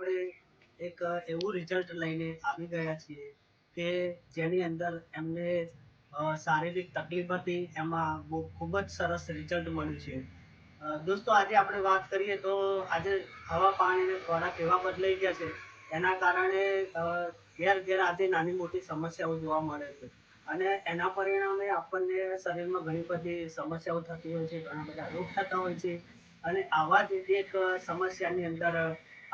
આપણે એક એવું રિઝલ્ટ લઈને આવી ગયા છીએ કે જેની અંદર એમને શારીરિક તકલીફ હતી, એમાં બહુ ખૂબ જ સરસ રિઝલ્ટ મળ્યું છે. દોસ્તો, આજે આપણે વાત કરીએ તો આજે હવા પાણી અને ખોરાક એવા બદલાઈ ગયા છે, એના કારણે ઘેર ઘેર આજે નાની મોટી સમસ્યાઓ જોવા મળે છે અને એના પરિણામે આપણને શરીરમાં ઘણી બધી સમસ્યાઓ થતી હોય છે, ઘણા બધા રોગ થતા હોય છે. અને આવા જ એક સમસ્યાની અંદર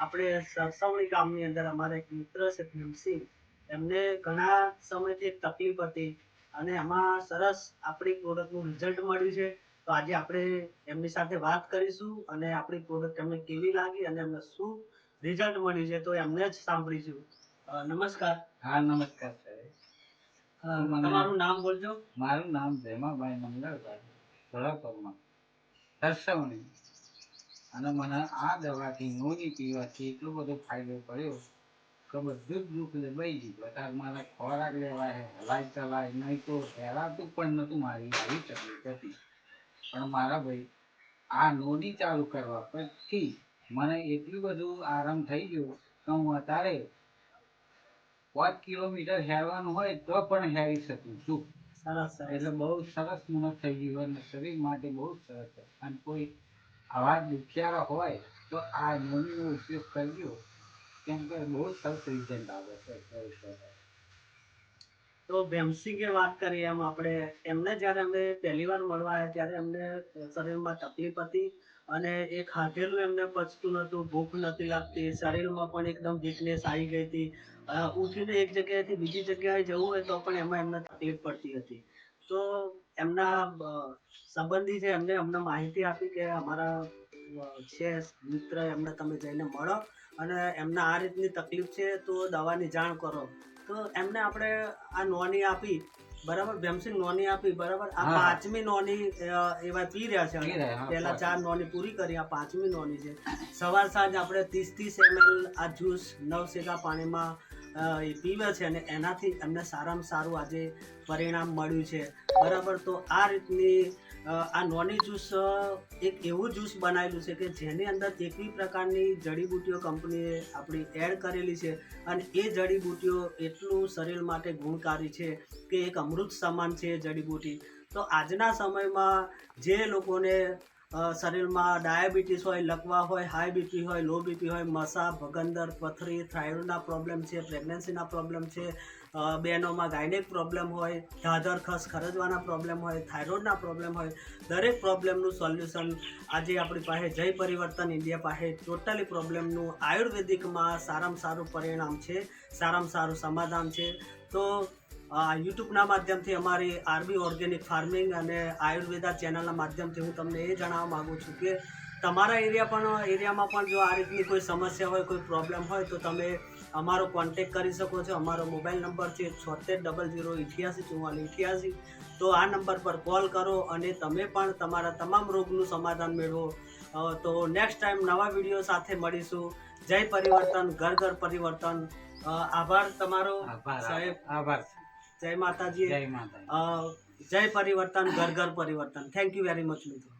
આપણે સરસવણી ગામની અંદર અમારા એક મિત્ર છે ભીમસિંહ, એમને ઘણા સમયથી એક તકલીફ હતી અને એમાં સરસ આપણી પ્રોડક્ટનું રિઝલ્ટ મળ્યું છે. તો આજે આપણે એમની સાથે વાત કરીશું અને આપણી પ્રોડક્ટ એમને કેવી લાગી અને એમને શું રિઝલ્ટ મળ્યું છે તો એમને જ સાંભળીશું. નમસ્કાર. હા, નમસ્કાર સાહેબ. તમારું નામ બોલજો. મારું નામ ભેમાભાઈ મંગળભાઈ ધોળાપરમાં સરસવણી. અને મને આ દવાથી નોની પીવાથી એટલો બધો ફાયદો પડ્યો કે બધું જ દુઃખ દબાઈ ગયું. બધા મારા ખોરાક લેવાય, હલાય ચલાય, નહીં તો હેરાતું પણ નહોતું. મારી આવી તકલીફ હતી, પણ મારા ભાઈ આ નોની ચાલુ કરવા પછી મને એટલું બધું આરામ થઈ ગયો કે હું અત્યારે 5 કિલોમીટર હેરવાનું હોય તો પણ હેરી શકું છું. સરસ. એટલે બહુ સરસ મને થઈ ગયું અને શરીર માટે બહુ સરસ છે. અને કોઈ આવા દુખિયારા હોય તો આ નોનીનો ઉપયોગ કરજો, કેમ કે બહુ સરસ રિઝલ્ટ આવે છે. તો ભીમસિંહે વાત કરી એમ આપણે એમને જ્યારે અમે પહેલી વાર મળવા આવ્યા ત્યારે એમને શરીરમાં તકલીફ હતી અને એ ખાધેલું એમને પચતું નહોતું, ભૂખ નથી લાગતી, શરીરમાં પણ એકદમ વીકનેસ આવી ગઈ હતી. ઉઠીને એક જગ્યાએથી બીજી જગ્યાએ જવું હોય તો પણ એમાં એમને તકલીફ પડતી હતી. તો એમના સંબંધી છે એમને અમને માહિતી આપી કે અમારા છે મિત્ર, એમને તમે જઈને મળો અને એમને આ રીતની તકલીફ છે તો દવાની જાણ કરો. તો એમને આપણે આ નોની આપી, બરાબર ભીમસિંહ, નોની આપી, બરાબર. આ પાંચમી નોની એવા પી રહ્યા છે. પહેલા 4 નોની પૂરી કરી, આ પાંચમી નોની છે. સવાર સાંજ આપણે 30 ml આ જ્યુસ નવસેકા પાણીમાં એ પીવે છે અને એનાથી એમને સારામાં સારું આજે પરિણામ મળ્યું છે, બરાબર. તો આ રીતની આ નોની જ્યુસ એક એવું જ્યુસ બનાવેલું છે કે જેની અંદર એકવી પ્રકારની જડીબુટીઓ કંપનીએ આપણી એડ કરેલી છે અને એ જડીબુટીઓ એટલું શરીર માટે ગુણકારી છે કે એક અમૃત સમાન છે એ જડીબુટી. તો આજના સમયમાં જે લોકોને શરીરમાં ડાયાબિટીસ હોય, લકવા હોય, હાઈ બીપી હોય, લો બીપી હોય, મસા, ભગંદર, પથરી, થાઇરોઇડના પ્રોબ્લેમ છે, પ્રેગ્નન્સીના પ્રોબ્લેમ છે, બહેનોમાં ગાયનેક પ્રોબ્લેમ હોય, ધાધર ખસ ખરજવાના પ્રોબ્લેમ હોય, થાઇરોઇડના પ્રોબ્લેમ હોય, દરેક પ્રોબ્લેમનું સોલ્યુશન આજે આપણી પાસે જય પરિવર્તન ઇન્ડિયા પાસે ટોટલી પ્રોબ્લેમનું આયુર્વેદિકમાં સારામાં સારું પરિણામ છે, સારામાં સારું સમાધાન છે. તો યુટ્યુબના માધ્યમથી અમારી આરબી ઓર્ગેનિક ફાર્મિંગ અને આયુર્વેદા ચેનલના માધ્યમથી હું તમને એ જણાવવા માગું છું કે તમારા એરિયામાં પણ જો આ રીતની કોઈ સમસ્યા હોય, કોઈ પ્રોબ્લેમ હોય તો તમે અમારો કોન્ટેક કરી શકો છો. અમારો મોબાઈલ નંબર છે 7600884488. તો આ નંબર પર કોલ કરો અને તમે પણ તમારા તમામ રોગનું સમાધાન મેળવો. તો નેક્સ્ટ ટાઈમ નવા વિડીયો સાથે મળીશું. જય પરિવર્તન, ઘર ઘર પરિવર્તન. આભાર તમારો સાહેબ. આભાર. જય માતાજી. જય માતાજી. જય પરિવર્તન, ઘર ઘર પરિવર્તન. થેન્ક યુ વેરી મચ મિત્રો.